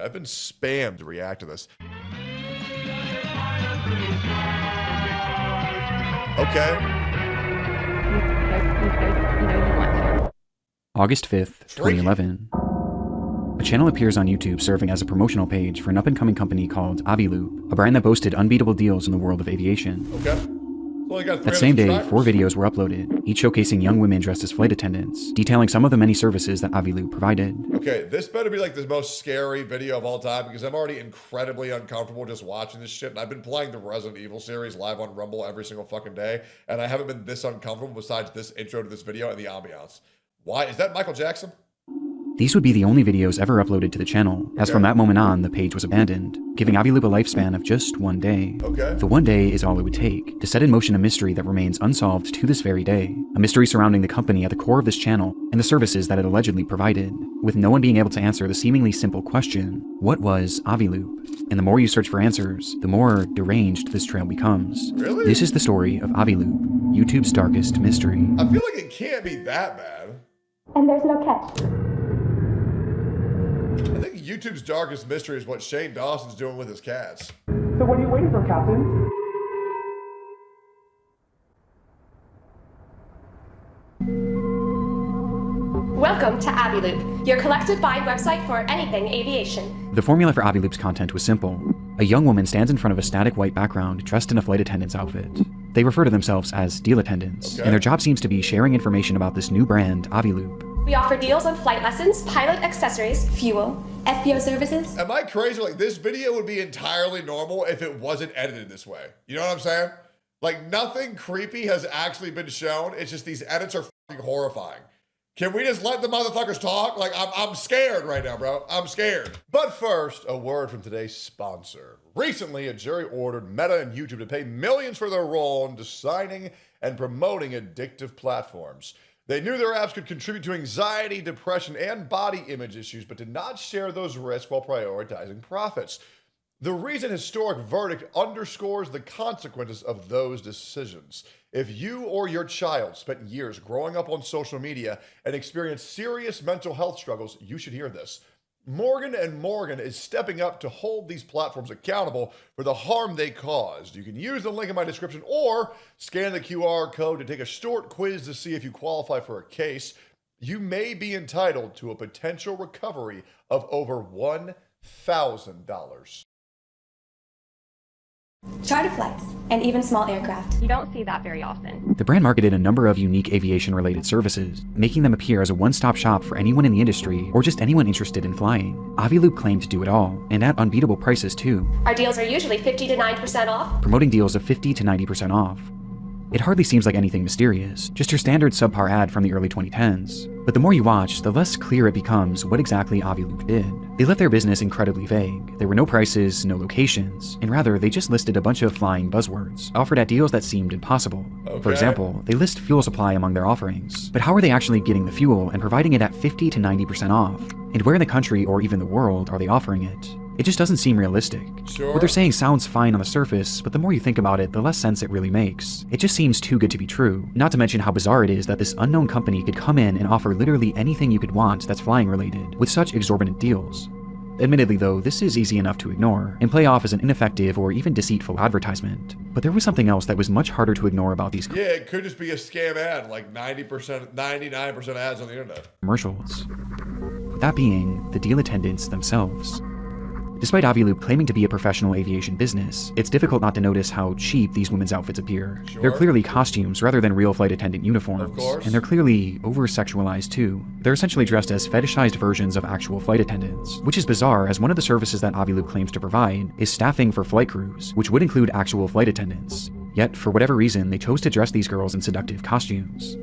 I've been spammed to react to this. Okay. August 5th, 2011. A channel appears on YouTube serving as a promotional page for an up-and-coming company called Aviloop, a brand that boasted unbeatable deals in the world of aviation. Okay. That same day, 4 videos were uploaded, each showcasing young women dressed as flight attendants, detailing some of the many services that Aviloop provided. Okay, this better be like the most scary video of all time because I'm already incredibly uncomfortable just watching this shit. And I've been playing the Resident Evil series live on Rumble every single fucking day, and I haven't been this uncomfortable besides this intro to this video and the ambiance. Why? Is that Michael Jackson? These would be the only videos ever uploaded to the channel, as from that moment on, the page was abandoned, giving Aviloop a lifespan of just 1 day. Okay. The 1 day is all it would take to set in motion a mystery that remains unsolved to this very day. A mystery surrounding the company at the core of this channel and the services that it allegedly provided, with no one being able to answer the seemingly simple question, what was Aviloop? And the more you search for answers, the more deranged this trail becomes. Really? This is the story of Aviloop, YouTube's darkest mystery. I feel like it can't be that bad. And there's no catch. I think YouTube's darkest mystery is what Shane Dawson's doing with his cats. So what are you waiting for, Captain? Welcome to Aviloop, your collective-wide website for anything aviation. The formula for Aviloop's content was simple. A young woman stands in front of a static white background dressed in a flight attendant's outfit. They refer to themselves as deal attendants, and their job seems to be sharing information about this new brand, Aviloop. We offer deals on flight lessons, pilot accessories, fuel, FBO services. Am I crazy? Like, this video would be entirely normal if it wasn't edited this way. You know what I'm saying? Like, nothing creepy has actually been shown. It's just these edits are fucking horrifying. Can we just let the motherfuckers talk? Like, I'm scared right now, bro. I'm scared. But first, a word from today's sponsor. Recently, a jury ordered Meta and YouTube to pay millions for their role in designing and promoting addictive platforms. They knew their apps could contribute to anxiety, depression, and body image issues, but did not share those risks while prioritizing profits. The recent historic verdict underscores the consequences of those decisions. If you or your child spent years growing up on social media and experienced serious mental health struggles, you should hear this. Morgan & Morgan is stepping up to hold these platforms accountable for the harm they caused. You can use the link in my description or scan the QR code to take a short quiz to see if you qualify for a case. You may be entitled to a potential recovery of over $1,000. Charter flights, and even small aircraft. You don't see that very often. The brand marketed a number of unique aviation-related services, making them appear as a one-stop shop for anyone in the industry or just anyone interested in flying. Aviloop claimed to do it all, and at unbeatable prices too. Our deals are usually 50 to 90% off. Promoting deals of 50 to 90% off. It hardly seems like anything mysterious, just your standard subpar ad from the early 2010s. But the more you watch, the less clear it becomes what exactly Aviloop did. They left their business incredibly vague. There were no prices, no locations, and rather they just listed a bunch of flying buzzwords, offered at deals that seemed impossible. For example, they list fuel supply among their offerings. But how are they actually getting the fuel and providing it at 50 to 90% off? And where in the country or even the world are they offering it? It just doesn't seem realistic. What they're saying sounds fine on the surface, but the more you think about it, the less sense it really makes. It just seems too good to be true, not to mention how bizarre it is that this unknown company could come in and offer literally anything you could want that's flying related, with such exorbitant deals. Admittedly though, this is easy enough to ignore, and play off as an ineffective or even deceitful advertisement. But there was something else that was much harder to ignore about these it could just be a scam ad, like 90%, 99% ads on the internet. Commercials. That being, the deal attendants themselves. Despite Aviloop claiming to be a professional aviation business, it's difficult not to notice how cheap these women's outfits appear. They're clearly costumes rather than real flight attendant uniforms, and they're clearly over-sexualized too. They're essentially dressed as fetishized versions of actual flight attendants, which is bizarre as one of the services that Aviloop claims to provide is staffing for flight crews, which would include actual flight attendants. Yet, for whatever reason, they chose to dress these girls in seductive costumes.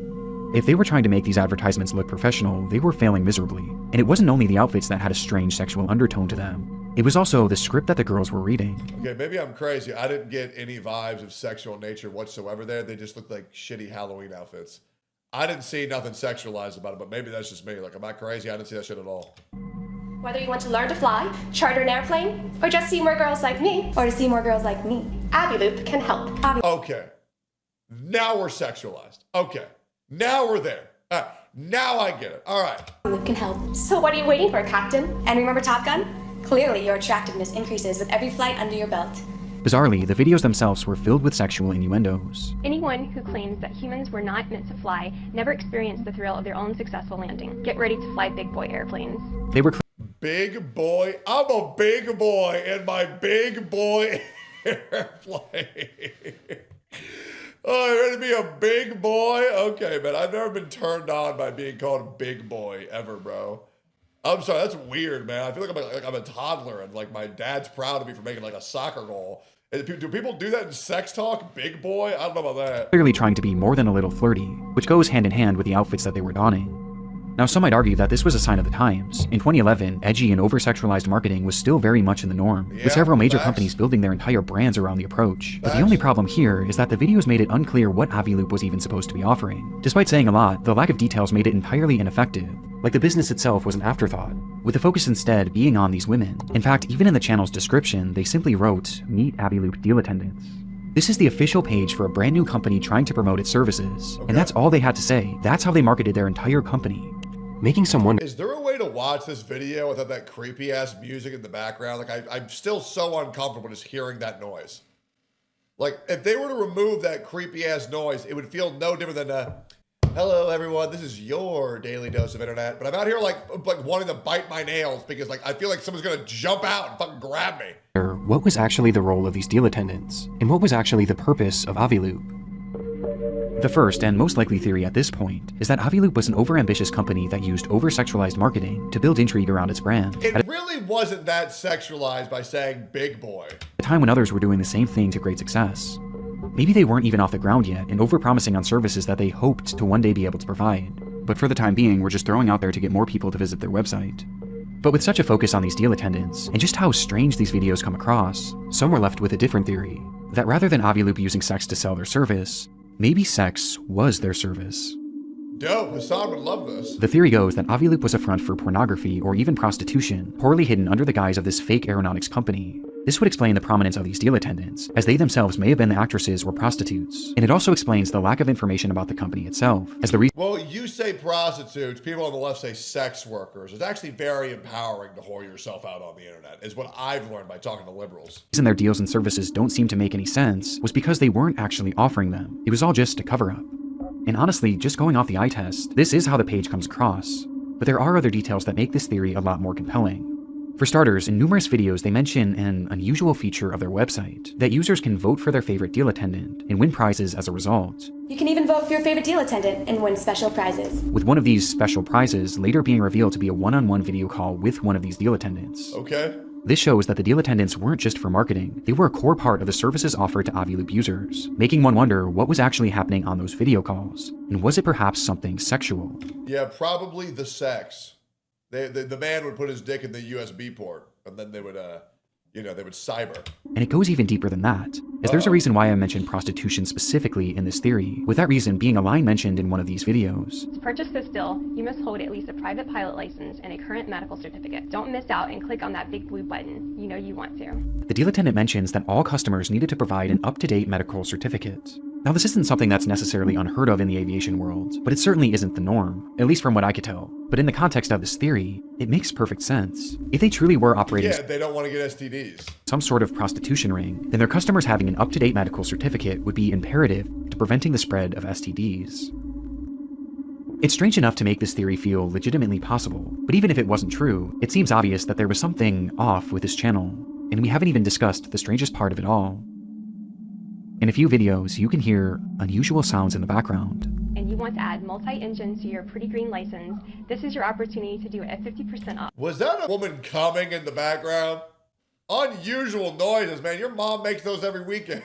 If they were trying to make these advertisements look professional, they were failing miserably. And it wasn't only the outfits that had a strange sexual undertone to them. It was also the script that the girls were reading. Okay, maybe I'm crazy. I didn't get any vibes of sexual nature whatsoever there. They just looked like shitty Halloween outfits. I didn't see nothing sexualized about it, but maybe that's just me. Like, am I crazy? I didn't see that shit at all. Whether you want to learn to fly, charter an airplane, or just see more girls like me, Or to see more girls like me. Aviloop can help. Okay. Now we're sexualized. Okay. Now we're there. All right. Now I get it. All right. Aviloop can help. So what are you waiting for, Captain? And remember Top Gun? Clearly, your attractiveness increases with every flight under your belt. Bizarrely, the videos themselves were filled with sexual innuendos. Anyone who claims that humans were not meant to fly never experienced the thrill of their own successful landing. Get ready to fly big boy airplanes. They were Big boy. I'm a big boy in my big boy airplane. Oh, you ready to be a big boy? Okay, man. I've never been turned on by being called a big boy ever, bro. I'm sorry, that's weird, man. I feel like I'm a toddler and like my dad's proud of me for making like a soccer goal. Do people do that in sex talk? Big boy? I don't know about that. clearly trying to be more than a little flirty, which goes hand in hand with the outfits that they were donning. Now, some might argue that this was a sign of the times. In 2011, edgy and over-sexualized marketing was still very much in the norm, with several major companies building their entire brands around the approach. But the only problem here is that the videos made it unclear what Aviloop was even supposed to be offering. Despite saying a lot, the lack of details made it entirely ineffective. Like the business itself was an afterthought, with the focus instead being on these women. In fact, even in the channel's description, they simply wrote, "Meet Aviloop deal attendants." This is the official page for a brand new company trying to promote its services. And that's all they had to say. That's how they marketed their entire company. Making someone Is there a way to watch this video without that creepy ass music in the background? Like I'm still so uncomfortable just hearing that noise. Like if they were to remove that creepy ass noise, it would feel no different than hello everyone, this is your daily dose of internet. But I'm out here like wanting to bite my nails because like I feel like someone's gonna jump out and fucking grab me. what was actually the role of these deal attendants, and what was actually the purpose of Aviloop. The first and most likely theory at this point is that Aviloop was an overambitious company that used over-sexualized marketing to build intrigue around its brand. It really wasn't that sexualized by saying big boy. At a time when others were doing the same thing to great success. Maybe they weren't even off the ground yet and overpromising on services that they hoped to one day be able to provide. But for the time being, we're just throwing out there to get more people to visit their website. But with such a focus on these deal attendants, and just how strange these videos come across, some were left with a different theory. That rather than Aviloop using sex to sell their service, maybe sex was their service. Dope, Hassan would love this. The theory goes that Aviloop was a front for pornography or even prostitution, poorly hidden under the guise of this fake aeronautics company. This would explain the prominence of these deal attendants, as they themselves may have been the actresses or prostitutes. And it also explains the lack of information about the company itself, as the reason Well, you say prostitutes, people on the left say sex workers. It's actually very empowering to whore yourself out on the internet, is what I've learned by talking to liberals. their deals and services don't seem to make any sense was because they weren't actually offering them. It was all just a cover-up. And honestly, just going off the eye test, this is how the page comes across. But there are other details that make this theory a lot more compelling. For starters, in numerous videos they mention an unusual feature of their website, that users can vote for their favorite deal attendant and win prizes as a result. You can even vote for your favorite deal attendant and win special prizes. With one of these special prizes later being revealed to be a one-on-one video call with one of these deal attendants. Okay. This shows that the deal attendants weren't just for marketing, they were a core part of the services offered to Aviloop users, making one wonder what was actually happening on those video calls, and was it perhaps something sexual? Yeah, probably the sex. The man would put his dick in the USB port, and then they would, they would cyber. And it goes even deeper than that, as there's a reason why I mentioned prostitution specifically in this theory, with that reason being a line mentioned in one of these videos. To purchase this deal, you must hold at least a private pilot license and a current medical certificate. Don't miss out and click on that big blue button. You know you want to. The deal attendant mentions that all customers needed to provide an up-to-date medical certificate. Now, this isn't something that's necessarily unheard of in the aviation world, but it certainly isn't the norm, at least from what I could tell. But in the context of this theory, it makes perfect sense. If they truly were operating Yeah, they don't want to get STDs. some sort of prostitution ring, then their customers having an up-to-date medical certificate would be imperative to preventing the spread of STDs. It's strange enough to make this theory feel legitimately possible, but even if it wasn't true, it seems obvious that there was something off with this channel, and we haven't even discussed the strangest part of it all. In a few videos, you can hear unusual sounds in the background. And you want to add multi-engine to your pretty green license, this is your opportunity to do it at 50% off. Was that a woman coming in the background? Unusual noises, man. Your mom makes those every weekend.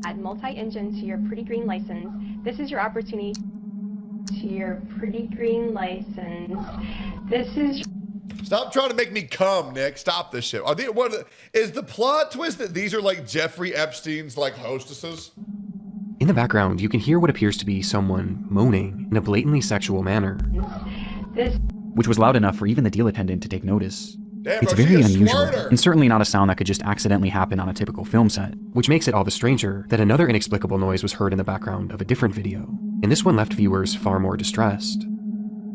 Add multi-engine to your pretty green license, this is your opportunity to your pretty green license. This is Stop trying to make me come, Nick. Stop this shit. Is the plot twist that these are like Jeffrey Epstein's like hostesses? In the background, you can hear what appears to be someone moaning in a blatantly sexual manner, this which was loud enough for even the deal attendant to take notice. Damn, It's bro, very she's a unusual, squirter. and certainly not a sound that could just accidentally happen on a typical film set, which makes it all the stranger that another inexplicable noise was heard in the background of a different video, and this one left viewers far more distressed.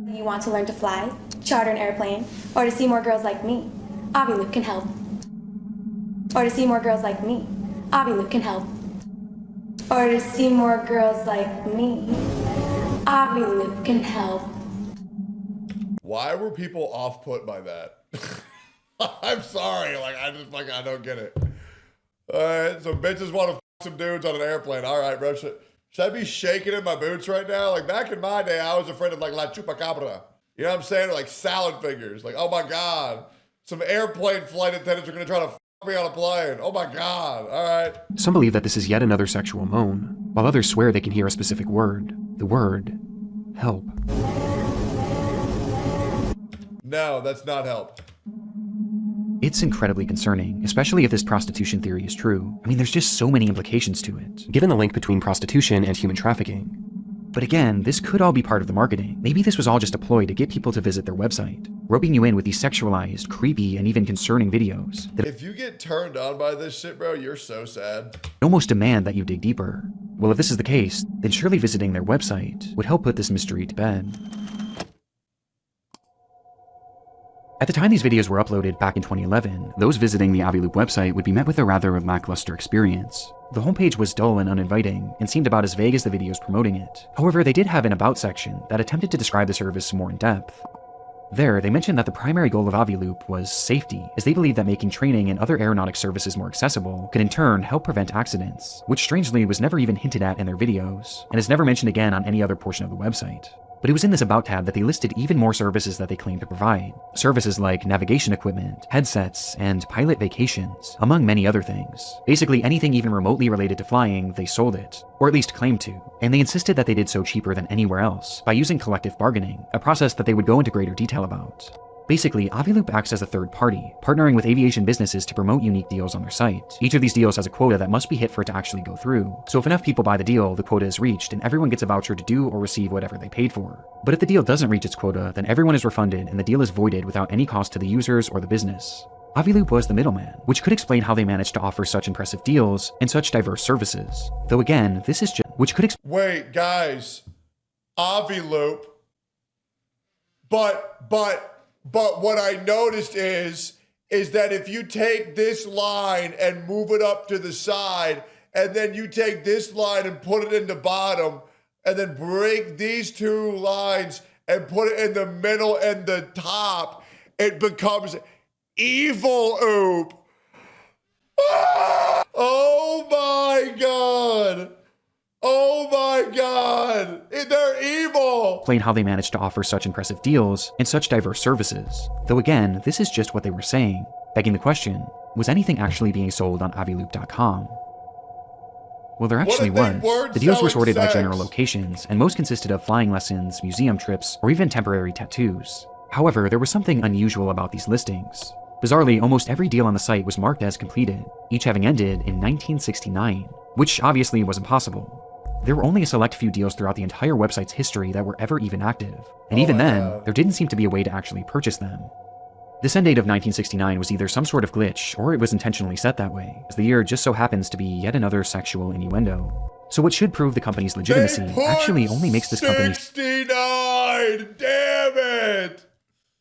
You want to learn to fly, charter an airplane, or to see more girls like me? Aviloop can help. Or to see more girls like me, Aviloop can help. Or to see more girls like me, Aviloop can help. Why were people off-put by that? I'm sorry, like I don't get it. All right, so bitches want to f some dudes on an airplane. All right, bro. Should I be shaking in my boots right now? Like back in my day, I was afraid of like La Chupacabra. You know what I'm saying? Or like salad fingers. Like, oh my God, some airplane flight attendants are gonna try to f me on a plane. Oh my God. All right. Some believe that this is yet another sexual moan, while others swear they can hear a specific word. The word, help. No, that's not help. It's incredibly concerning, especially if this prostitution theory is true. I mean, there's just so many implications to it, given the link between prostitution and human trafficking. But again, this could all be part of the marketing. Maybe this was all just a ploy to get people to visit their website, roping you in with these sexualized, creepy, and even concerning videos that If you get turned on by this shit, bro, you're so sad. almost demand that you dig deeper. Well, if this is the case, then surely visiting their website would help put this mystery to bed. At the time these videos were uploaded back in 2011, those visiting the Aviloop website would be met with a rather lackluster experience. The homepage was dull and uninviting, and seemed about as vague as the videos promoting it. However, they did have an About section that attempted to describe the service more in depth. There, they mentioned that the primary goal of Aviloop was safety, as they believed that making training and other aeronautic services more accessible could in turn help prevent accidents, which strangely was never even hinted at in their videos, and is never mentioned again on any other portion of the website. But it was in this About tab that they listed even more services that they claimed to provide. Services like navigation equipment, headsets, and pilot vacations, among many other things. Basically anything even remotely related to flying, they sold it, or at least claimed to. And they insisted that they did so cheaper than anywhere else, by using collective bargaining, a process that they would go into greater detail about. Basically, Aviloop acts as a third party, partnering with aviation businesses to promote unique deals on their site. Each of these deals has a quota that must be hit for it to actually go through, so if enough people buy the deal, the quota is reached and everyone gets a voucher to do or receive whatever they paid for. But if the deal doesn't reach its quota, then everyone is refunded and the deal is voided without any cost to the users or the business. Aviloop was the middleman, which could explain how they managed to offer such impressive deals and such diverse services. Though again, this is just which could Wait, guys. Aviloop. But what I noticed is that if you take this line and move it up to the side, and then you take this line and put it in the bottom, and then break these two lines and put it in the middle and the top, it becomes evil oop. Ah! Oh my God. Oh my God, they're evil! explain how they managed to offer such impressive deals and such diverse services. Though again, this is just what they were saying, begging the question, was anything actually being sold on Aviloop.com? Well, there actually was. The deals were sorted by general locations, and most consisted of flying lessons, museum trips, or even temporary tattoos. However, there was something unusual about these listings. Bizarrely, almost every deal on the site was marked as completed, each having ended in 1969, which obviously was impossible. There were only a select few deals throughout the entire website's history that were ever even active, and even then, there didn't seem to be a way to actually purchase them. This end date of 1969 was either some sort of glitch, or it was intentionally set that way, as the year just so happens to be yet another sexual innuendo. So what should prove the company's legitimacy actually only makes this company 69! Damn it!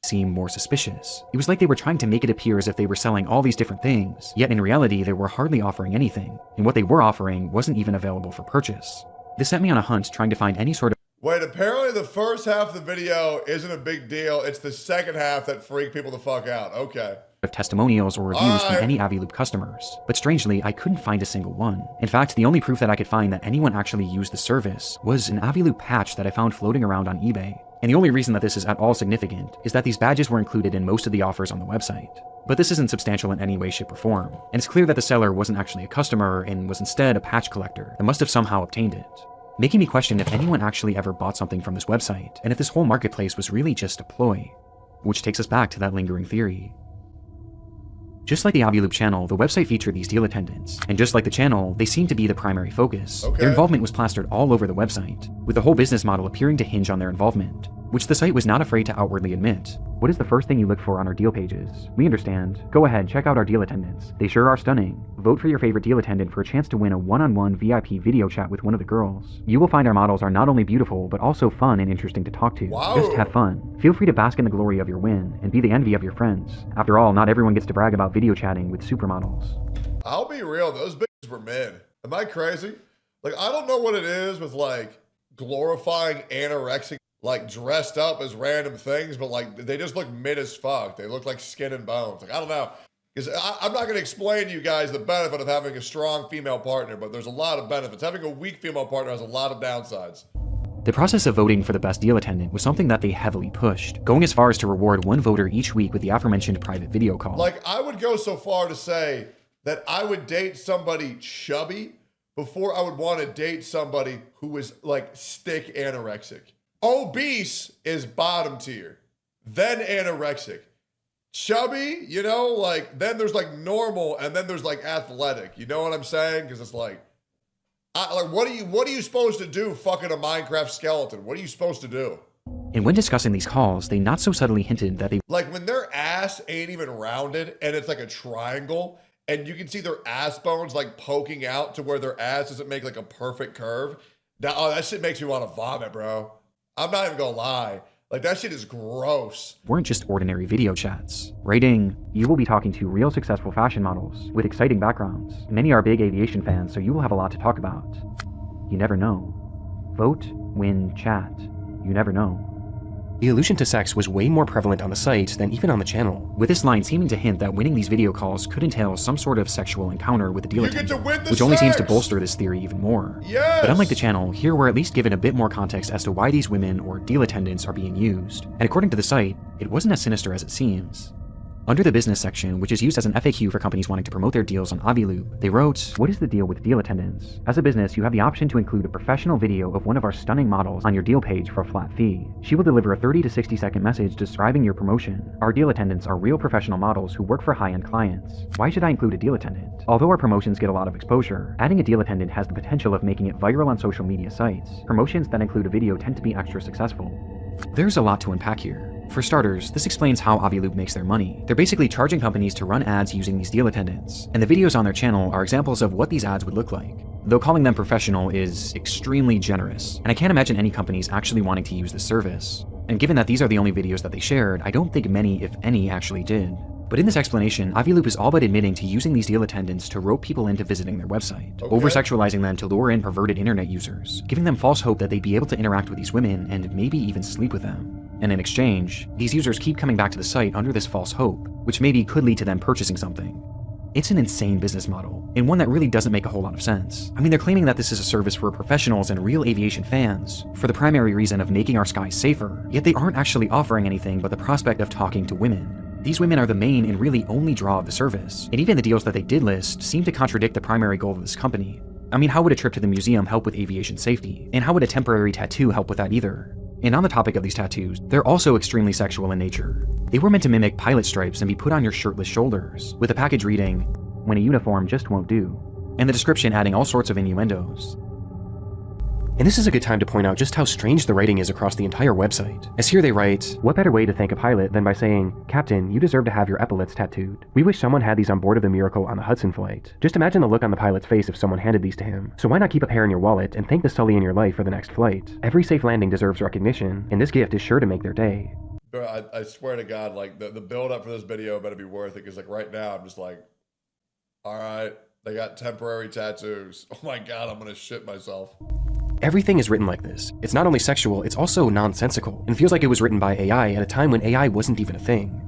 seem more suspicious. It was like they were trying to make it appear as if they were selling all these different things, yet in reality they were hardly offering anything, and what they were offering wasn't even available for purchase. This sent me on a hunt trying to find any sort of Wait, apparently the first half of the video isn't a big deal. It's the second half that freaked people the fuck out. Okay. testimonials or reviews from any Aviloop customers, but strangely, I couldn't find a single one. In fact, the only proof that I could find that anyone actually used the service was an Aviloop patch that I found floating around on eBay. And the only reason that this is at all significant is that these badges were included in most of the offers on the website. But this isn't substantial in any way, shape, or form, and it's clear that the seller wasn't actually a customer and was instead a patch collector that must have somehow obtained it, making me question if anyone actually ever bought something from this website, and if this whole marketplace was really just a ploy. Which takes us back to that lingering theory. Just like the Aviloop channel, the website featured these deal attendants, and just like the channel, they seemed to be the primary focus. Their involvement was plastered all over the website, with the whole business model appearing to hinge on their involvement. which the site was not afraid to outwardly admit. What is the first thing you look for on our deal pages? We understand. Go ahead, check out our deal attendants. They sure are stunning. Vote for your favorite deal attendant for a chance to win a one-on-one VIP video chat with one of the girls. You will find our models are not only beautiful, but also fun and interesting to talk to. Wow. Just have fun. Feel free to bask in the glory of your win and be the envy of your friends. After all, not everyone gets to brag about video chatting with supermodels. I'll be real, those bitches were mid. Am I crazy? Like, I don't know what it is with like glorifying anorexic, like dressed up as random things, but like they just look mid as fuck. They look like skin and bones. Like, I don't know. Because I'm not going to explain to you guys the benefit of having a strong female partner, but there's a lot of benefits. Having a weak female partner has a lot of downsides. The process of voting for the best deal attendant was something that they heavily pushed, going as far as to reward one voter each week with the aforementioned private video call. Like, I would go so far to say that I would date somebody chubby before I would want to date somebody who was like stick anorexic. Obese is bottom tier, then anorexic. Chubby, you know, like then there's like normal, and then there's like athletic. You know what I'm saying? Because it's like, what are you supposed to do? Fucking a Minecraft skeleton? What are you supposed to do? And when discussing these calls, they not so subtly hinted that they like when their ass ain't even rounded and it's like a triangle, and you can see their ass bones like poking out to where their ass doesn't make like a perfect curve. Now, oh, that shit makes me want to vomit, bro. I'm not even gonna lie. Like, that shit is gross. weren't just ordinary video chats. Writing, you will be talking to real successful fashion models with exciting backgrounds. Many are big aviation fans, so you will have a lot to talk about. You never know. Vote, win, chat. You never know. The allusion to sex was way more prevalent on the site than even on the channel. With this line seeming to hint that winning these video calls could entail some sort of sexual encounter with the deal You get to attendant, win the which only seems to sex! bolster this theory even more. Yes! But unlike the channel, here we're at least given a bit more context as to why these women or deal attendants are being used. And according to the site, it wasn't as sinister as it seems. Under the business section, which is used as an FAQ for companies wanting to promote their deals on Aviloop, they wrote, "What is the deal with deal attendants? As a business, you have the option to include a professional video of one of our stunning models on your deal page for a flat fee. She will deliver a 30 to 60 second message describing your promotion. Our deal attendants are real professional models who work for high-end clients. Why should I include a deal attendant? Although our promotions get a lot of exposure, adding a deal attendant has the potential of making it viral on social media sites. Promotions that include a video tend to be extra successful." There's a lot to unpack here. For starters, this explains how Aviloop makes their money. They're basically charging companies to run ads using these deal attendants, and the videos on their channel are examples of what these ads would look like. Though calling them professional is extremely generous, and I can't imagine any companies actually wanting to use this service. And given that these are the only videos that they shared, I don't think many, if any, actually did. But in this explanation, Aviloop is all but admitting to using these deal attendants to rope people into visiting their website, over-sexualizing them to lure in perverted internet users, giving them false hope that they'd be able to interact with these women and maybe even sleep with them. And in exchange, these users keep coming back to the site under this false hope, which maybe could lead to them purchasing something. It's an insane business model, and one that really doesn't make a whole lot of sense. I mean, they're claiming that this is a service for professionals and real aviation fans, for the primary reason of making our skies safer, yet they aren't actually offering anything but the prospect of talking to women. These women are the main and really only draw of the service, and even the deals that they did list seem to contradict the primary goal of this company. I mean, how would a trip to the museum help with aviation safety? And how would a temporary tattoo help with that either? And on the topic of these tattoos, they're also extremely sexual in nature. They were meant to mimic pilot stripes and be put on your shirtless shoulders, with a package reading, "When a uniform just won't do," and the description adding all sorts of innuendos. And this is a good time to point out just how strange the writing is across the entire website. As here they write, "What better way to thank a pilot than by saying, 'Captain, you deserve to have your epaulets tattooed. We wish someone had these on board of the Miracle on the Hudson flight.' Just imagine the look on the pilot's face if someone handed these to him. So why not keep a pair in your wallet and thank the Sully in your life for the next flight? Every safe landing deserves recognition, and this gift is sure to make their day." Bro, I swear to God, like the build up for this video better be worth it, because like right now I'm just like, all right, they got temporary tattoos. Oh my God, I'm gonna shit myself. Everything is written like this. It's not only sexual, it's also nonsensical, and feels like it was written by AI at a time when AI wasn't even a thing.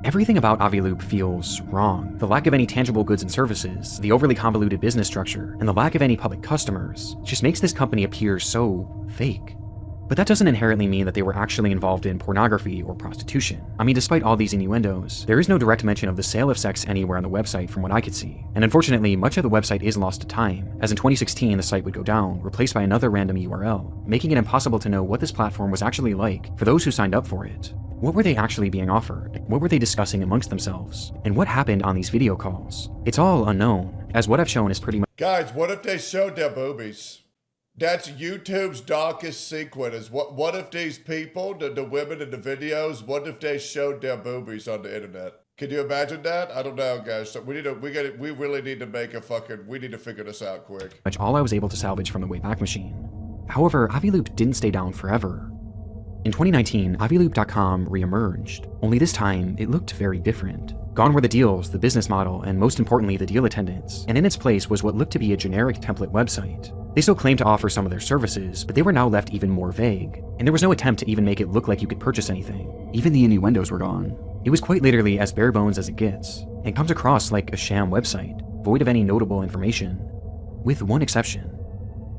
Everything about Aviloop feels wrong. The lack of any tangible goods and services, the overly convoluted business structure, and the lack of any public customers just makes this company appear so fake. But that doesn't inherently mean that they were actually involved in pornography or prostitution. I mean, despite all these innuendos, there is no direct mention of the sale of sex anywhere on the website from what I could see. And unfortunately, much of the website is lost to time, as in 2016 the site would go down, replaced by another random URL, making it impossible to know what this platform was actually like for those who signed up for it. What were they actually being offered? What were they discussing amongst themselves? And what happened on these video calls? It's all unknown, as what I've shown is pretty much— Guys, what if they showed their boobies? That's YouTube's darkest secret is what if these people, the women in the videos, what if they showed their boobies on the internet? Can you imagine that? I don't know, guys. So we really need to make we need to figure this out quick. Much all I was able to salvage from the Wayback Machine. However, Aviloop didn't stay down forever. In 2019, Aviloop.com re-emerged, only this time it looked very different. Gone were the deals, the business model, and most importantly, the deal attendants, and in its place was what looked to be a generic template website. They still claimed to offer some of their services, but they were now left even more vague, and there was no attempt to even make it look like you could purchase anything. Even the innuendos were gone. It was quite literally as bare bones as it gets, and comes across like a sham website, void of any notable information. With one exception.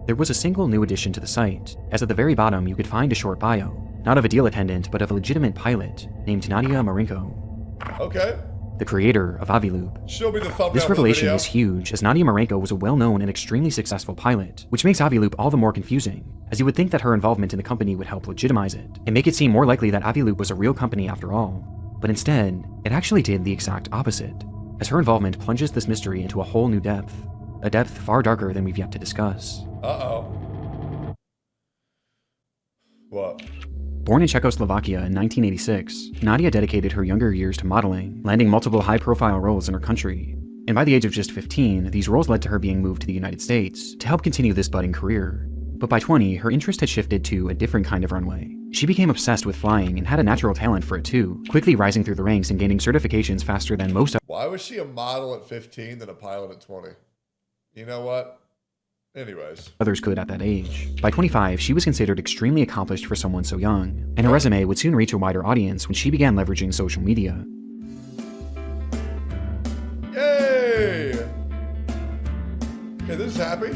There was a single new addition to the site, as at the very bottom you could find a short bio, not of a deal attendant, but of a legitimate pilot named Nadia Marcinko. Okay. The creator of Aviloop. Show me the thumbnail. This revelation is is huge, as Nadia Marcinko was a well-known and extremely successful pilot, which makes Aviloop all the more confusing, as you would think that her involvement in the company would help legitimize it, and make it seem more likely that Aviloop was a real company after all. But instead, it actually did the exact opposite, as her involvement plunges this mystery into a whole new depth, a depth far darker than we've yet to discuss. Uh-oh. What? Born in Czechoslovakia in 1986, Nadia dedicated her younger years to modeling, landing multiple high-profile roles in her country. And by the age of just 15, these roles led to her being moved to the United States to help continue this budding career. But by 20, her interest had shifted to a different kind of runway. She became obsessed with flying and had a natural talent for it too, quickly rising through the ranks and gaining certifications faster than most. Why was she a model at 15 than a pilot at 20? You know what? Anyways. Others could at that age. By 25, she was considered extremely accomplished for someone so young, and her resume would soon reach a wider audience when she began leveraging social media. Yay! Okay, this is happy.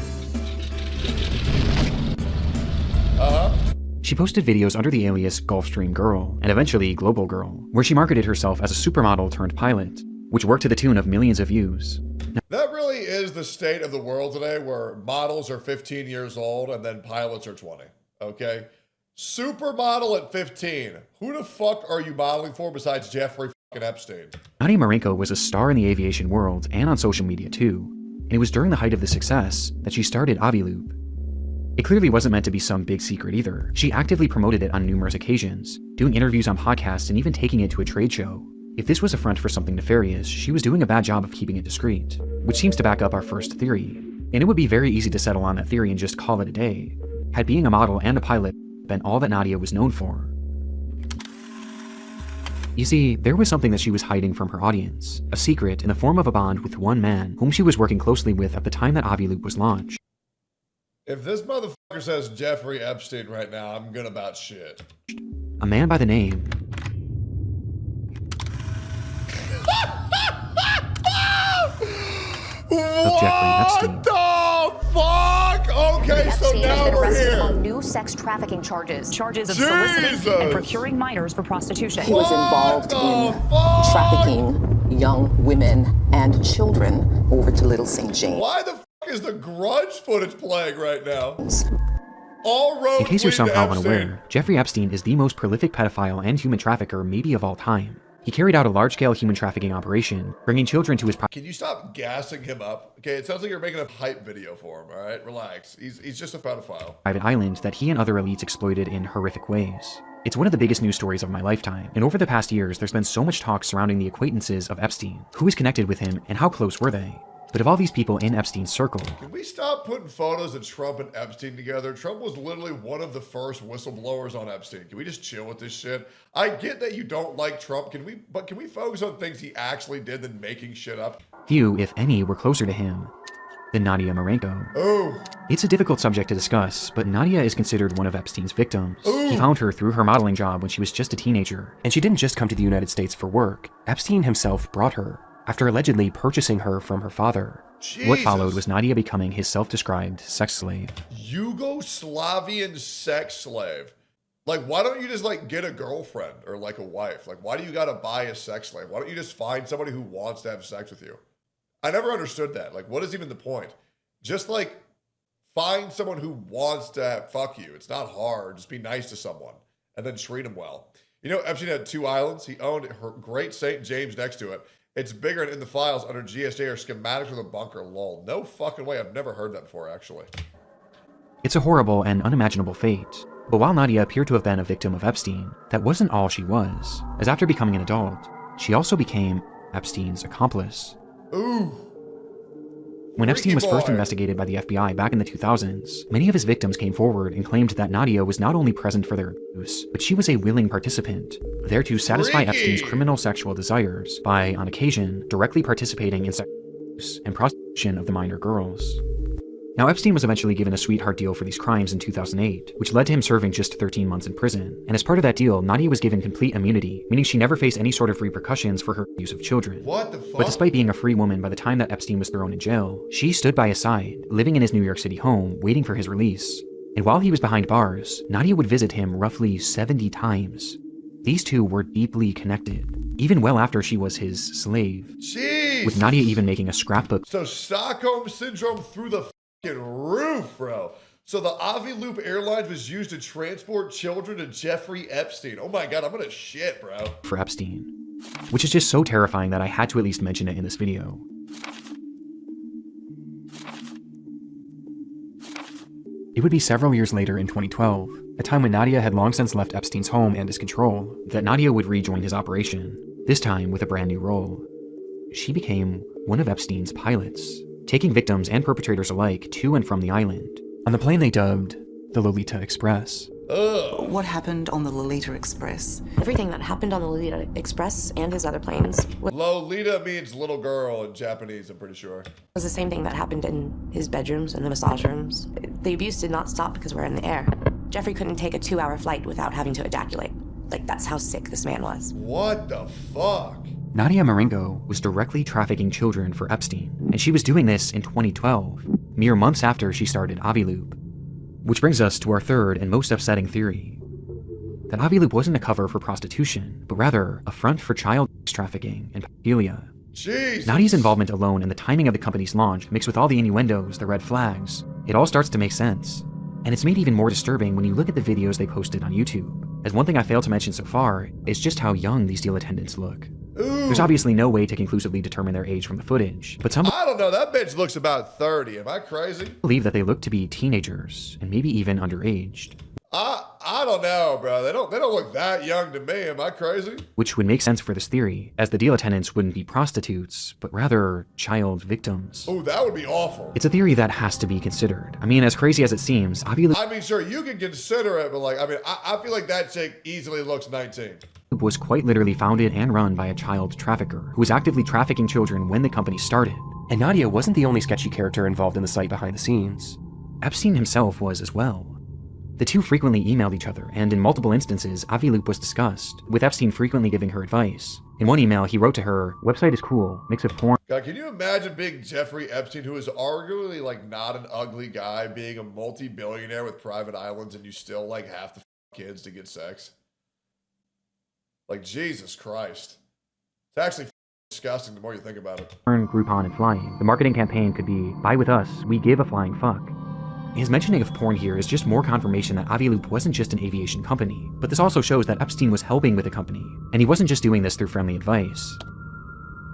She posted videos under the alias Gulfstream Girl, and eventually Global Girl, where she marketed herself as a supermodel turned pilot, which worked to the tune of millions of views. That really is the state of the world today, where models are 15 years old and then pilots are 20, okay? Supermodel at 15. Who the fuck are you modeling for besides Jeffrey fucking Epstein? Nadia Marcinko was a star in the aviation world and on social media too, and it was during the height of the success that she started Aviloop. It clearly wasn't meant to be some big secret either. She actively promoted it on numerous occasions, doing interviews on podcasts and even taking it to a trade show. If this was a front for something nefarious, she was doing a bad job of keeping it discreet, which seems to back up our first theory. And it would be very easy to settle on that theory and just call it a day, had being a model and a pilot been all that Nadia was known for. You see, there was something that she was hiding from her audience, a secret in the form of a bond with one man whom she was working closely with at the time that Aviloop was launched. If this motherfucker says Jeffrey Epstein right now, I'm good about shit. A man by the name of Jeffrey Epstein. What the fuck? Okay, so Epstein has now been we're arrested here. on new sex trafficking charges of soliciting and procuring minors for prostitution. He was involved in fuck? trafficking young women and children over to Little St. James. Why the fuck is the Grudge footage playing right now? All roads In case you're lead to somehow Epstein. unaware, Jeffrey Epstein is the most prolific pedophile and human trafficker maybe of all time. He carried out a large-scale human trafficking operation, bringing children to his Can you stop gassing him up? Okay, it sounds like you're making a hype video for him, all right? Relax. He's just a pedophile. private island that he and other elites exploited in horrific ways. It's one of the biggest news stories of my lifetime, and over the past years, there's been so much talk surrounding the acquaintances of Epstein, who is connected with him, and how close were they. But of all these people in Epstein's circle, Can we stop putting photos of Trump and Epstein together? Trump was literally one of the first whistleblowers on Epstein. Can we just chill with this shit? I get that you don't like Trump, can we focus on things he actually did than making shit up? few, if any, were closer to him than Nadia Marcinko. Oh. It's a difficult subject to discuss, but Nadia is considered one of Epstein's victims. He found her through her modeling job when she was just a teenager. And she didn't just come to the United States for work. Epstein himself brought her, after allegedly purchasing her from her father. What followed was Nadia becoming his self-described sex slave. Yugoslavian sex slave. Like, why don't you just, like, get a girlfriend or, like, a wife? Like, why do you gotta buy a sex slave? Why don't you just find somebody who wants to have sex with you? I never understood that. Like, what is even the point? Just, like, find someone who wants to fuck you. It's not hard. Just be nice to someone and then treat them well. You know, Epstein had 2 islands. He owned her Great St. James next to it. It's bigger and in the files under GSA or schematics with a bunker. Lol. No fucking way. I've never heard that before, actually. It's a horrible and unimaginable fate. But while Nadia appeared to have been a victim of Epstein, that wasn't all she was, as after becoming an adult, she also became Epstein's accomplice. Ooh. When Epstein was first boy. investigated by the FBI back in the 2000s, many of his victims came forward and claimed that Nadia was not only present for their abuse, but she was a willing participant, there to satisfy Epstein's criminal sexual desires by, on occasion, directly participating in sexual abuse and prostitution of the minor girls. Now, Epstein was eventually given a sweetheart deal for these crimes in 2008, which led to him serving just 13 months in prison. And as part of that deal, Nadia was given complete immunity, meaning she never faced any sort of repercussions for her abuse of children. What the fuck? But despite being a free woman by the time that Epstein was thrown in jail, she stood by his side, living in his New York City home, waiting for his release. And while he was behind bars, Nadia would visit him roughly 70 times. These two were deeply connected, even well after she was his slave. Jeez. With Nadia even making a scrapbook. So Stockholm Syndrome through the roof, bro. So the Aviloop Airlines was used to transport children to Jeffrey Epstein. Oh my God, I'm gonna shit, bro. For Epstein, which is just so terrifying that I had to at least mention it in this video. It would be several years later in 2012, a time when Nadia had long since left Epstein's home and his control, that Nadia would rejoin his operation, this time with a brand new role. She became one of Epstein's pilots, taking victims and perpetrators alike to and from the island, on the plane they dubbed the Lolita Express. What happened on the Lolita Express? Everything that happened on the Lolita Express and his other planes Lolita means little girl in Japanese, I'm pretty sure. was the same thing that happened in his bedrooms and the massage rooms. The abuse did not stop because we're in the air. Jeffrey couldn't take a 2-hour flight without having to ejaculate. Like, that's how sick this man was. What the fuck? Nadia Marcinko was directly trafficking children for Epstein, and she was doing this in 2012, mere months after she started Aviloop. Which brings us to our third and most upsetting theory, that Aviloop wasn't a cover for prostitution, but rather a front for child trafficking and pedophilia. Jesus. Nadia's involvement alone and the timing of the company's launch, mixed with all the innuendos, the red flags, it all starts to make sense. And it's made even more disturbing when you look at the videos they posted on YouTube, as one thing I failed to mention so far is just how young these deal attendants look. Ooh. There's obviously no way to conclusively determine their age from the footage, but some I don't know, that bitch looks about 30. Am I crazy? believe that they look to be teenagers and maybe even underaged. I don't know, bro. They don't look that young to me. Am I crazy? Which would make sense for this theory, as the deal attendants wouldn't be prostitutes, but rather child victims. Oh, that would be awful. It's a theory that has to be considered. I mean, as crazy as it seems, Aviloop I mean, sure, you can consider it, but like, I feel like that chick easily looks 19. was quite literally founded and run by a child trafficker who was actively trafficking children when the company started. And Nadia wasn't the only sketchy character involved in the site behind the scenes. Epstein himself was as well. The two frequently emailed each other, and in multiple instances, Aviloop was discussed, with Epstein frequently giving her advice. In one email, he wrote to her, "Website is cool, mix of porn." God, can you imagine being Jeffrey Epstein, who is arguably like not an ugly guy, being a multi-billionaire with private islands, and you still like have to kids to get sex? Like, Jesus Christ. It's actually disgusting the more you think about it. Porn, Groupon, and flying. The marketing campaign could be, "Buy with us, we give a flying fuck." His mentioning of porn here is just more confirmation that Aviloop wasn't just an aviation company, but this also shows that Epstein was helping with the company, and he wasn't just doing this through friendly advice.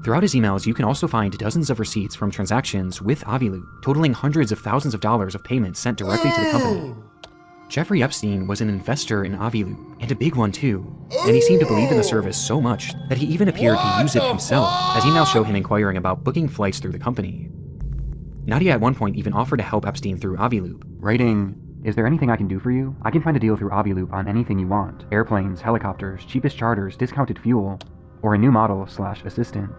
Throughout his emails, you can also find dozens of receipts from transactions with Aviloop, totaling hundreds of thousands of dollars of payments sent directly to the company. Jeffrey Epstein was an investor in Aviloop, and a big one too, and he seemed to believe in the service so much that he even appeared to use it himself, as emails show him inquiring about booking flights through the company. Nadia at one point even offered to help Epstein through Aviloop, writing, "Is there anything I can do for you? I can find a deal through Aviloop on anything you want. Airplanes, helicopters, cheapest charters, discounted fuel, or a new model/assistant."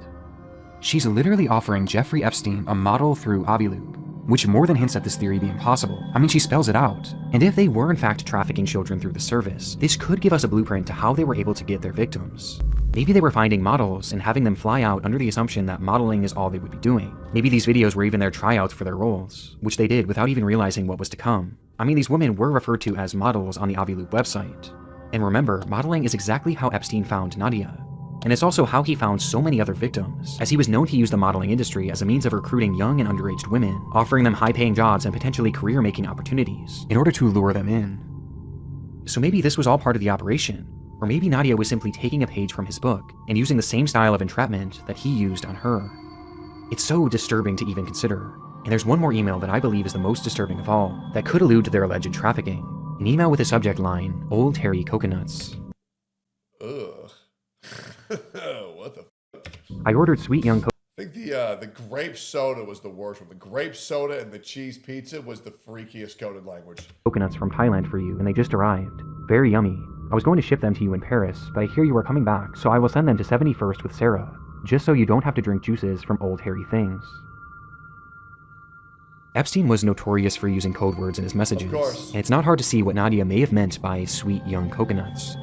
She's literally offering Jeffrey Epstein a model through Aviloop, which more than hints at this theory being possible. I mean, she spells it out. And if they were in fact trafficking children through the service, this could give us a blueprint to how they were able to get their victims. Maybe they were finding models and having them fly out under the assumption that modeling is all they would be doing. Maybe these videos were even their tryouts for their roles, which they did without even realizing what was to come. I mean, these women were referred to as models on the Aviloop website. And remember, modeling is exactly how Epstein found Nadia. And it's also how he found so many other victims, as he was known to use the modeling industry as a means of recruiting young and underage women, offering them high-paying jobs and potentially career-making opportunities, in order to lure them in. So maybe this was all part of the operation, or maybe Nadia was simply taking a page from his book and using the same style of entrapment that he used on her. It's so disturbing to even consider. And there's one more email that I believe is the most disturbing of all, that could allude to their alleged trafficking. An email with a subject line, Old Hairy Coconuts. Ugh. What the f? I ordered sweet young I think the grape soda was the worst one. The grape soda and the cheese pizza was the freakiest coded language. Coconuts from Thailand for you, and they just arrived. Very yummy. I was going to ship them to you in Paris, but I hear you are coming back, so I will send them to 71st with Sarah, just so you don't have to drink juices from old hairy things. Epstein was notorious for using code words in his messages, of course. And it's not hard to see what Nadia may have meant by sweet young coconuts.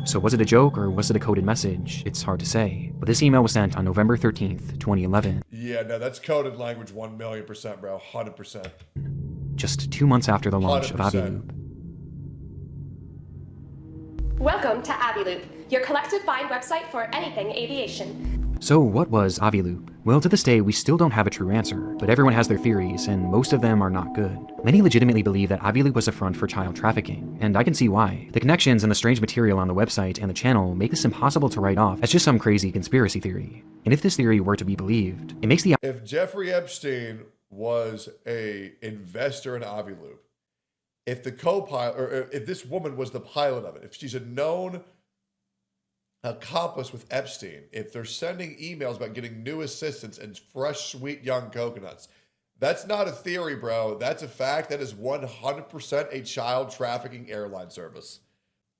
So was it a joke or was it a coded message? It's hard to say, but this email was sent on November 13th, 2011. Yeah, no, that's coded language 1,000,000%, bro, 100%. Just 2 months after the launch 100%. of Aviloop. Welcome to Aviloop, your collective find website for anything aviation. So what was Aviloop? Well, to this day, we still don't have a true answer, but everyone has their theories, and most of them are not good. Many legitimately believe that Aviloop was a front for child trafficking, and I can see why. The connections and the strange material on the website and the channel make this impossible to write off as just some crazy conspiracy theory. And if this theory were to be believed, it makes the— If Jeffrey Epstein was a investor in Aviloop, if the co-pilot, or if this woman was the pilot of it, if she's a known accomplice with Epstein, if they're sending emails about getting new assistants and fresh, sweet, young coconuts, that's not a theory, bro. That's a fact. That is 100% a child trafficking airline service.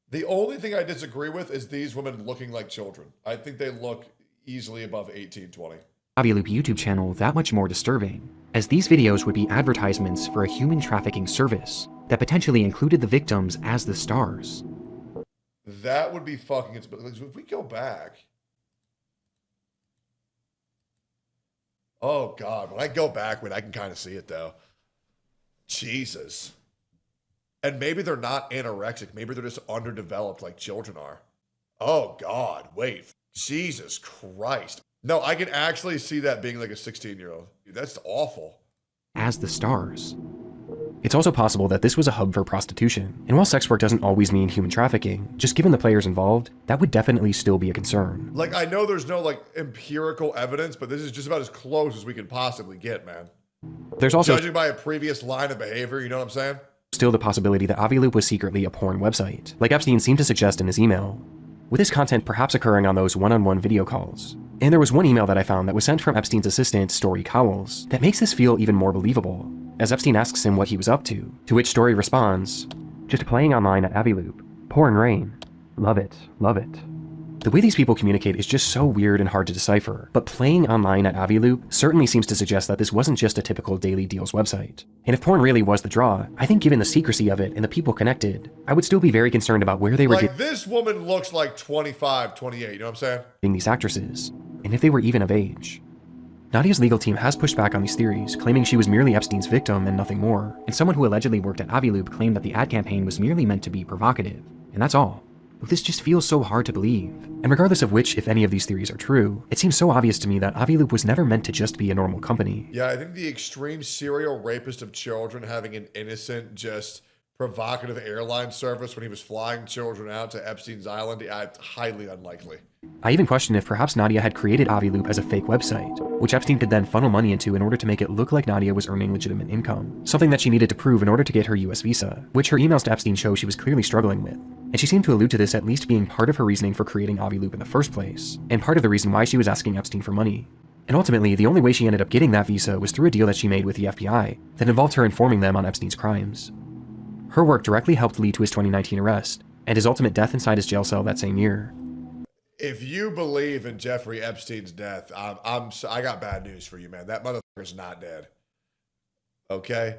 The only thing I disagree with is these women looking like children. I think they look easily above 18, 20. Aviloop YouTube channel that much more disturbing, as these videos would be advertisements for a human trafficking service that potentially included the victims as the stars. That would be fucking... If we go back... Oh, God. When I go back, I can kind of see it, though. Jesus. And maybe they're not anorexic. Maybe they're just underdeveloped like children are. Oh, God. Wait. Jesus Christ. No, I can actually see that being like a 16-year-old. That's awful. As the stars. It's also possible that this was a hub for prostitution, and while sex work doesn't always mean human trafficking, just given the players involved, that would definitely still be a concern. Like, I know there's no, like, empirical evidence, but this is just about as close as we can possibly get, man. There's also— judging by a previous line of behavior, you know what I'm saying? Still the possibility that Aviloop was secretly a porn website, like Epstein seemed to suggest in his email, with this content perhaps occurring on those one-on-one video calls. And there was one email that I found that was sent from Epstein's assistant, Story Cowles, that makes this feel even more believable, as Epstein asks him what he was up to which Story responds, "Just playing online at Aviloop. Pouring rain. Love it, love it." The way these people communicate is just so weird and hard to decipher, but playing online at Aviloop certainly seems to suggest that this wasn't just a typical daily deals website. And if porn really was the draw, I think given the secrecy of it and the people connected, I would still be very concerned about where they were like, this woman looks like 25, 28, you know what I'm saying? These actresses, and if they were even of age. Nadia's legal team has pushed back on these theories, claiming she was merely Epstein's victim and nothing more, and someone who allegedly worked at Aviloop claimed that the ad campaign was merely meant to be provocative, and that's all. But this just feels so hard to believe. And regardless of which, if any of these theories are true, it seems so obvious to me that Aviloop was never meant to just be a normal company. Yeah, I think the extreme serial rapist of children having an innocent, just provocative airline service when he was flying children out to Epstein's island, highly unlikely. I even question if perhaps Nadia had created Aviloop as a fake website, which Epstein could then funnel money into in order to make it look like Nadia was earning legitimate income, something that she needed to prove in order to get her US visa, which her emails to Epstein show she was clearly struggling with. And she seemed to allude to this at least being part of her reasoning for creating Aviloop in the first place, and part of the reason why she was asking Epstein for money. And ultimately, the only way she ended up getting that visa was through a deal that she made with the FBI that involved her informing them on Epstein's crimes. Her work directly helped lead to his 2019 arrest, and his ultimate death inside his jail cell that same year. If you believe in Jeffrey Epstein's death, I got bad news for you, man. That motherfucker's not dead. Okay?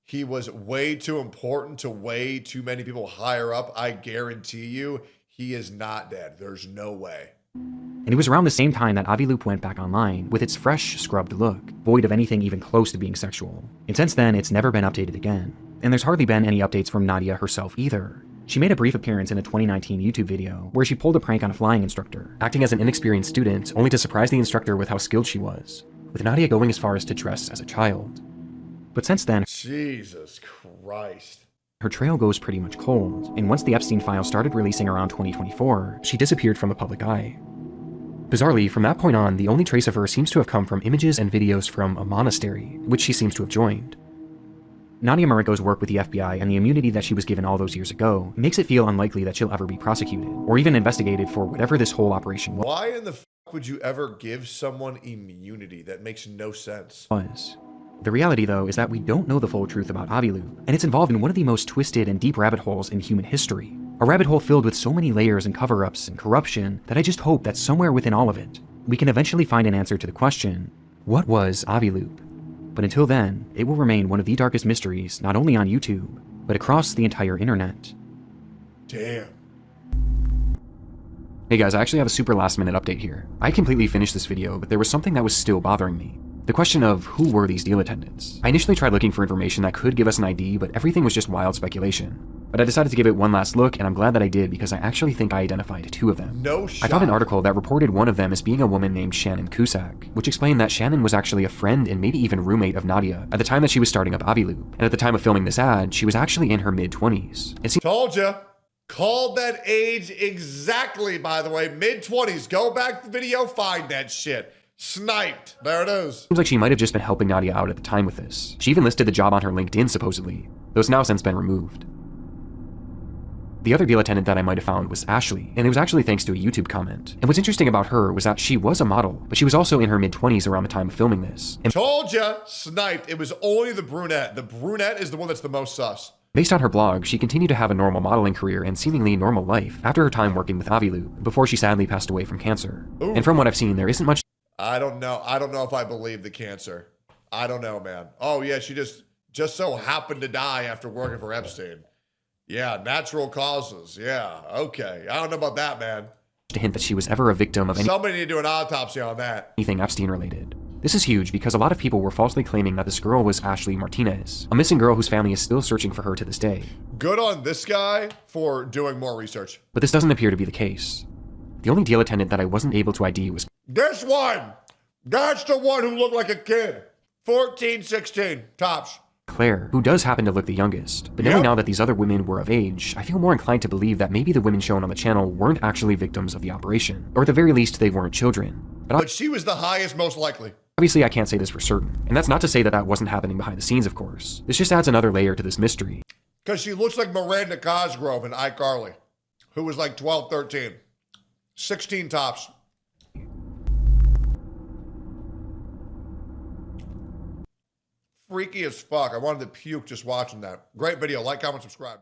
He was way too important to way too many people higher up. I guarantee you, he is not dead. There's no way. And it was around the same time that Aviloop went back online with its fresh, scrubbed look, void of anything even close to being sexual. And since then, it's never been updated again. And there's hardly been any updates from Nadia herself either. She made a brief appearance in a 2019 YouTube video where she pulled a prank on a flying instructor, acting as an inexperienced student only to surprise the instructor with how skilled she was, with Nadia going as far as to dress as a child. But since then, Jesus Christ, her trail goes pretty much cold, and once the Epstein files started releasing around 2024, she disappeared from the public eye. Bizarrely, from that point on, the only trace of her seems to have come from images and videos from a monastery, which she seems to have joined. Nadia Marcinko's work with the FBI and the immunity that she was given all those years ago makes it feel unlikely that she'll ever be prosecuted, or even investigated for whatever this whole operation was. Why in the would you ever give someone immunity? That makes no sense. The reality, though, is that we don't know the full truth about Aviloop, and it's involved in one of the most twisted and deep rabbit holes in human history. A rabbit hole filled with so many layers and cover-ups and corruption that I just hope that somewhere within all of it, we can eventually find an answer to the question, what was Aviloop? But until then, it will remain one of the darkest mysteries, not only on YouTube, but across the entire internet. Damn. Hey guys, I actually have a super last minute update here. I completely finished this video, but there was something that was still bothering me. The question of who were these deal attendants? I initially tried looking for information that could give us an ID, but everything was just wild speculation. But I decided to give it one last look, and I'm glad that I did because I actually think I identified 2 of them. No shot. I found an article that reported one of them as being a woman named Shannon Cusack, which explained that Shannon was actually a friend and maybe even roommate of Nadia at the time that she was starting up Aviloop, and at the time of filming this ad, she was actually in her mid-20s. Told ya. Called that age exactly, by the way. Mid-20s. Go back to the video, find that shit. Sniped. There it is. Seems like she might have just been helping Nadia out at the time with this. She even listed the job on her LinkedIn, supposedly, though it's now since been removed. The other deal attendant that I might have found was Ashley, and it was actually thanks to a YouTube comment. And what's interesting about her was that she was a model, but she was also in her mid-20s around the time of filming this. And told ya, sniped. It was only the brunette. The brunette is the one that's the most sus. Based on her blog, she continued to have a normal modeling career and seemingly normal life after her time working with Aviloop, before she sadly passed away from cancer. Ooh. And from what I've seen, there isn't much. I don't know. I don't know if I believe the cancer. I don't know, man. Oh yeah, she just so happened to die after working for Epstein. Yeah, natural causes. Yeah, okay. I don't know about that, man. To hint that she was ever a victim of somebody need to do an autopsy on that. Anything Epstein related. This is huge because a lot of people were falsely claiming that this girl was Ashley Martinez, a missing girl whose family is still searching for her to this day. Good on this guy for doing more research. But this doesn't appear to be the case. The only deal attendant that I wasn't able to ID was this one. That's the one who looked like a kid. 14, 16, tops. Claire, who does happen to look the youngest. But knowing now that these other women were of age, I feel more inclined to believe that maybe the women shown on the channel weren't actually victims of the operation. Or at the very least, they weren't children. But she was the highest most likely. Obviously, I can't say this for certain. And that's not to say that that wasn't happening behind the scenes, of course. This just adds another layer to this mystery. Because she looks like Miranda Cosgrove and iCarly, who was like 12, 13. 16 tops. Freaky as fuck. I wanted to puke just watching that. Great video. Like, comment, subscribe.